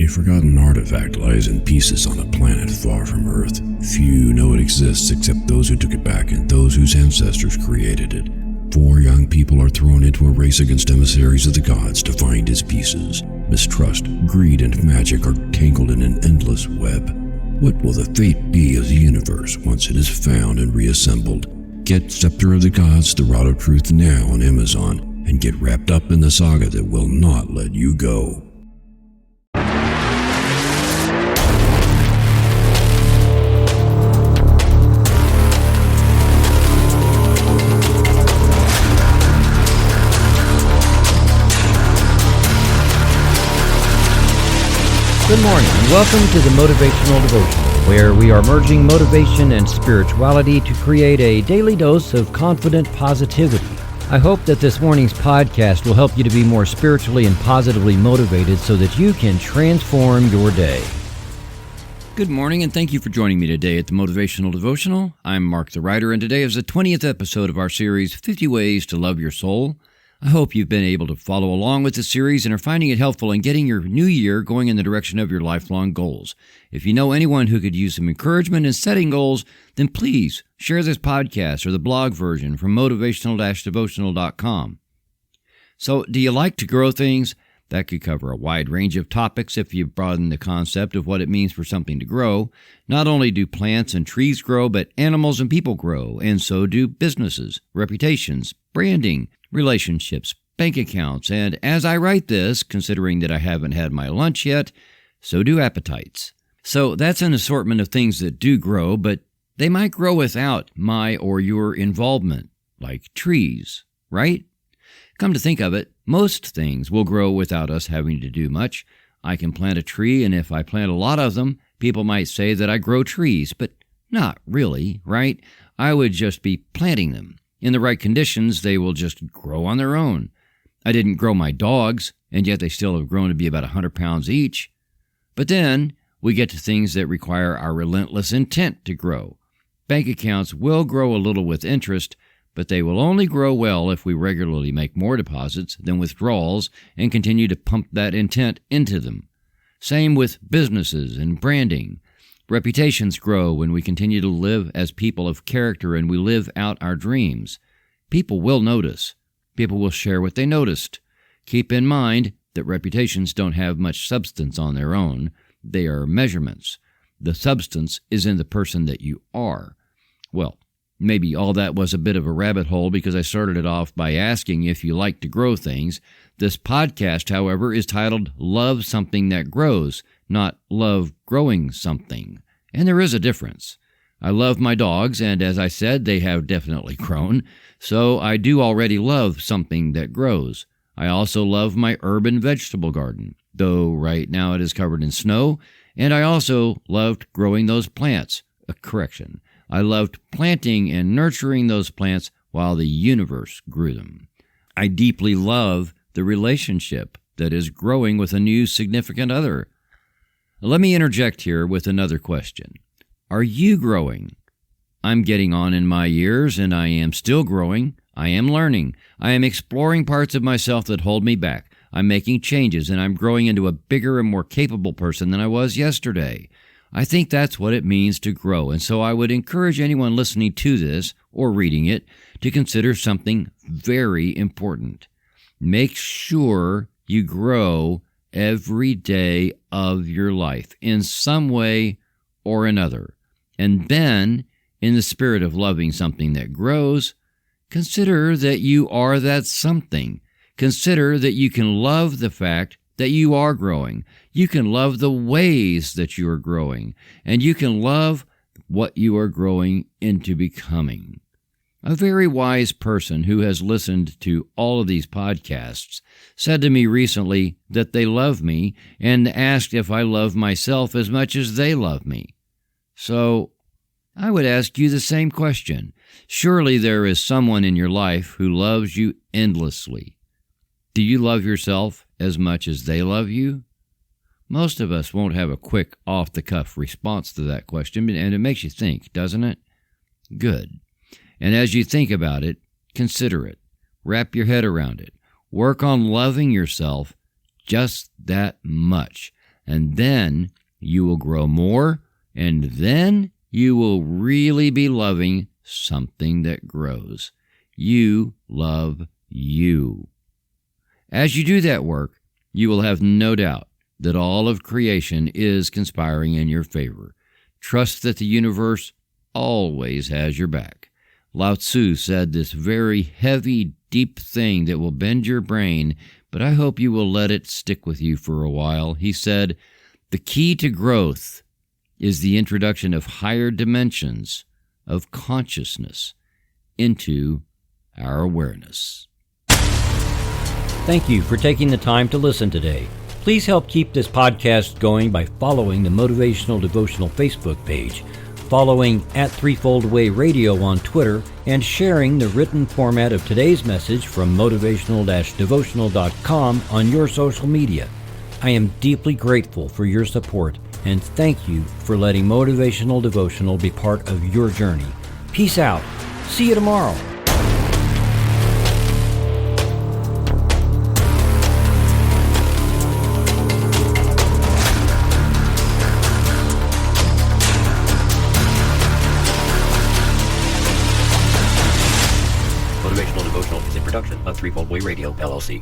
A forgotten artifact lies in pieces on a planet far from Earth. Few know it exists except those who took it back and those whose ancestors created it. 4 young people are thrown into a race against emissaries of the gods to find his pieces. Mistrust, greed, and magic are tangled in an endless web. What will the fate be of the universe once it is found and reassembled? Get Scepter of the Gods, The Rod of Truth now on Amazon, and get wrapped up in the saga that will not let you go. Good morning and welcome to the Motivational Devotional, where we are merging motivation and spirituality to create a daily dose of confident positivity. I hope that this morning's podcast will help you to be more spiritually and positively motivated so that you can transform your day. Good morning and thank you for joining me today at the Motivational Devotional. I'm Mark the Writer, and today is the 20th episode of our series, 50 Ways to Love Your Soul. I hope you've been able to follow along with the series and are finding it helpful in getting your new year going in the direction of your lifelong goals. If you know anyone who could use some encouragement in setting goals, then please share this podcast or the blog version from motivational-devotional.com. So, do you like to grow things? That could cover a wide range of topics if you broaden the concept of what it means for something to grow. Not only do plants and trees grow, but animals and people grow, and so do businesses, reputations, branding, relationships, bank accounts, and as I write this, considering that I haven't had my lunch yet, so do appetites. So that's an assortment of things that do grow, but they might grow without my or your involvement, like trees, right? Come to think of it, most things will grow without us having to do much. I can plant a tree, and if I plant a lot of them, people might say that I grow trees, but not really, right? I would just be planting them. In the right conditions, they will just grow on their own. I didn't grow my dogs, and yet they still have grown to be about 100 pounds each. But then we get to things that require our relentless intent to grow. Bank accounts will grow a little with interest, but they will only grow well if we regularly make more deposits than withdrawals and continue to pump that intent into them. Same with businesses and branding. Reputations grow when we continue to live as people of character and we live out our dreams. People will notice. People will share what they noticed. Keep in mind that reputations don't have much substance on their own. They are measurements. The substance is in the person that you are. Well, maybe all that was a bit of a rabbit hole because I started it off by asking if you like to grow things. This podcast, however, is titled Love Something That Grows, not Love Growing Something. And there is a difference. I love my dogs, and as I said, they have definitely grown, so I do already love something that grows. I also love my urban vegetable garden, though right now it is covered in snow, and I also loved growing those plants. Correction. I loved planting and nurturing those plants while the universe grew them. I deeply love the relationship that is growing with a new significant other. Let me interject here with another question. Are you growing? I'm getting on in my years, and I am still growing. I am learning. I am exploring parts of myself that hold me back. I'm making changes, and I'm growing into a bigger and more capable person than I was yesterday. I think that's what it means to grow, and so I would encourage anyone listening to this or reading it to consider something very important. Make sure you grow every day of your life in some way or another. And then, in the spirit of loving something that grows, consider that you are that something. Consider that you can love the fact that you are growing. You can love the ways that you are growing. And you can love what you are growing into becoming. A very wise person who has listened to all of these podcasts said to me recently that they love me and asked if I love myself as much as they love me. So I would ask you the same question. Surely there is someone in your life who loves you endlessly. Do you love yourself as much as they love you? Most of us won't have a quick, off-the-cuff response to that question, and it makes you think, doesn't it? Good. And as you think about it, consider it. Wrap your head around it. Work on loving yourself just that much. and then you will grow more, and then you will really be loving something that grows. You love you. As you do that work, you will have no doubt that all of creation is conspiring in your favor. Trust that the universe always has your back. Lao Tzu said this very heavy, deep thing that will bend your brain, but I hope you will let it stick with you for a while. He said, "The key to growth is the introduction of higher dimensions of consciousness into our awareness." Thank you for taking the time to listen today. Please help keep this podcast going by following the Motivational Devotional Facebook page, following @Threefold Way Radio on Twitter, and sharing the written format of today's message from motivational-devotional.com on your social media. I am deeply grateful for your support, and thank you for letting Motivational Devotional be part of your journey. Peace out. See you tomorrow. Motivational Devotional is in production of Threefold Way Radio, LLC.